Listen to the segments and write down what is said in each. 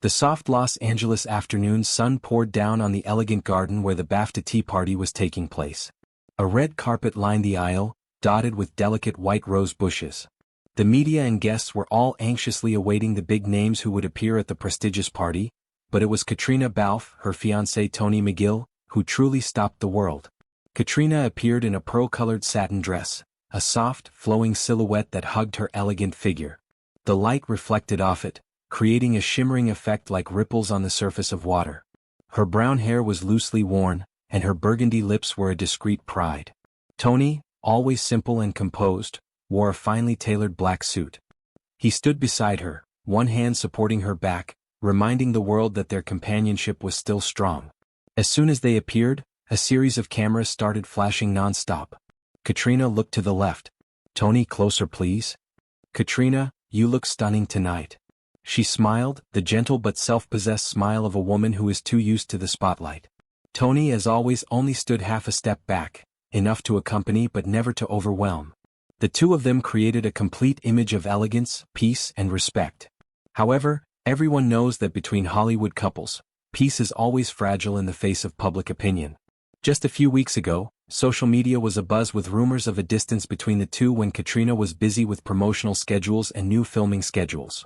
The soft Los Angeles afternoon sun poured down on the elegant garden where the BAFTA tea party was taking place. A red carpet lined the aisle, dotted with delicate white rose bushes. The media and guests were all anxiously awaiting the big names who would appear at the prestigious party, but it was Caitriona Balfe, her fiancé Tony McGill, who truly stopped the world. Caitriona appeared in a pearl-colored satin dress, a soft, flowing silhouette that hugged her elegant figure. The light reflected off it, creating a shimmering effect like ripples on the surface of water. Her brown hair was loosely worn, and her burgundy lips were a discreet pride. Tony, always simple and composed, wore a finely tailored black suit. He stood beside her, one hand supporting her back, reminding the world that their companionship was still strong. As soon as they appeared, a series of cameras started flashing non-stop. Caitriona looked to the left. "Tony, closer please." "Caitriona, you look stunning tonight." She smiled, the gentle but self-possessed smile of a woman who is too used to the spotlight. Tony, as always, only stood half a step back, enough to accompany but never to overwhelm. The two of them created a complete image of elegance, peace, and respect. However, everyone knows that between Hollywood couples, peace is always fragile in the face of public opinion. Just a few weeks ago, social media was abuzz with rumors of a distance between the two when Caitriona was busy with promotional schedules and new filming schedules.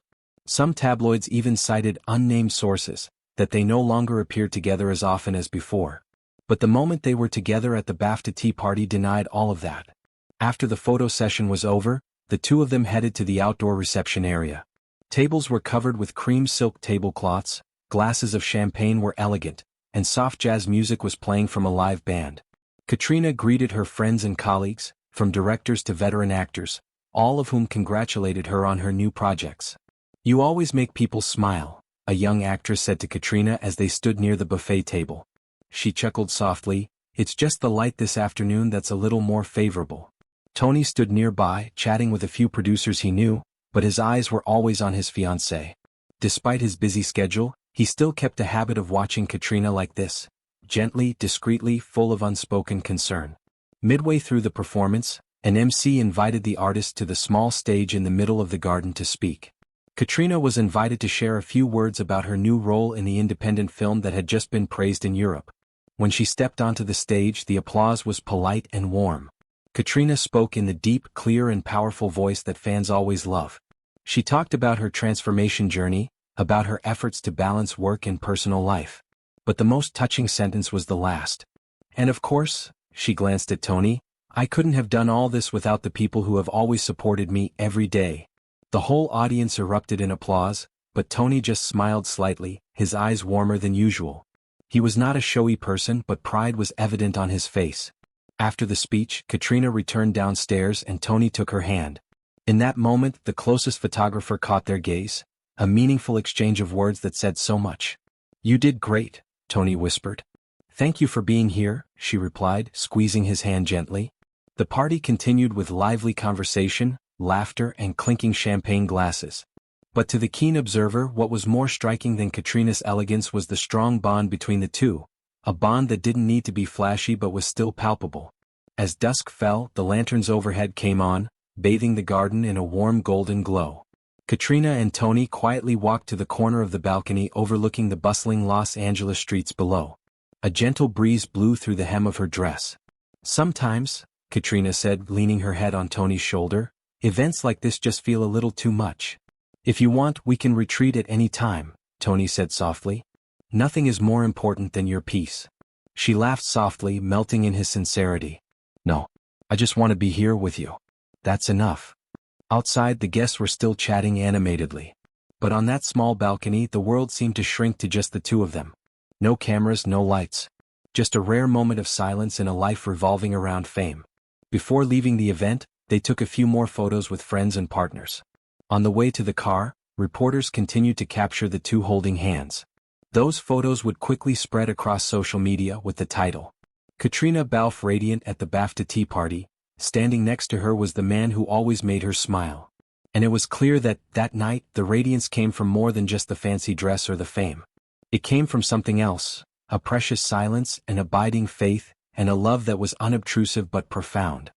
Some tabloids even cited unnamed sources, that they no longer appeared together as often as before. But the moment they were together at the BAFTA tea party denied all of that. After the photo session was over, the two of them headed to the outdoor reception area. Tables were covered with cream silk tablecloths, glasses of champagne were elegant, and soft jazz music was playing from a live band. Caitriona greeted her friends and colleagues, from directors to veteran actors, all of whom congratulated her on her new projects. "You always make people smile," a young actress said to Caitriona as they stood near the buffet table. She chuckled softly, "It's just the light this afternoon that's a little more favorable." Tony stood nearby, chatting with a few producers he knew, but his eyes were always on his fiancée. Despite his busy schedule, he still kept a habit of watching Caitriona like this, gently, discreetly, full of unspoken concern. Midway through the performance, an MC invited the artist to the small stage in the middle of the garden to speak. Caitriona was invited to share a few words about her new role in the independent film that had just been praised in Europe. When she stepped onto the stage, the applause was polite and warm. Caitriona spoke in the deep, clear and powerful voice that fans always love. She talked about her transformation journey, about her efforts to balance work and personal life. But the most touching sentence was the last. "And of course," she glanced at Tony, "I couldn't have done all this without the people who have always supported me every day." The whole audience erupted in applause, but Tony just smiled slightly, his eyes warmer than usual. He was not a showy person, but pride was evident on his face. After the speech, Caitriona returned downstairs and Tony took her hand. In that moment, the closest photographer caught their gaze, a meaningful exchange of words that said so much. "You did great," Tony whispered. "Thank you for being here," she replied, squeezing his hand gently. The party continued with lively conversation, laughter and clinking champagne glasses. But to the keen observer, what was more striking than Caitriona's elegance was the strong bond between the two, a bond that didn't need to be flashy but was still palpable. As dusk fell, the lanterns overhead came on, bathing the garden in a warm golden glow. Caitriona and Tony quietly walked to the corner of the balcony overlooking the bustling Los Angeles streets below. A gentle breeze blew through the hem of her dress. "Sometimes," Caitriona said, leaning her head on Tony's shoulder, "events like this just feel a little too much. If you want, we can retreat at any time," Tony said softly. "Nothing is more important than your peace." She laughed softly, melting in his sincerity. "No. I just want to be here with you. That's enough." Outside, the guests were still chatting animatedly. But on that small balcony, the world seemed to shrink to just the two of them. No cameras, no lights. Just a rare moment of silence in a life revolving around fame. Before leaving the event, they took a few more photos with friends and partners. On the way to the car, reporters continued to capture the two holding hands. Those photos would quickly spread across social media with the title, "Caitriona Balfe radiant at the BAFTA tea party." Standing next to her was the man who always made her smile. And it was clear that, that night, the radiance came from more than just the fancy dress or the fame. It came from something else, a precious silence, an abiding faith, and a love that was unobtrusive but profound.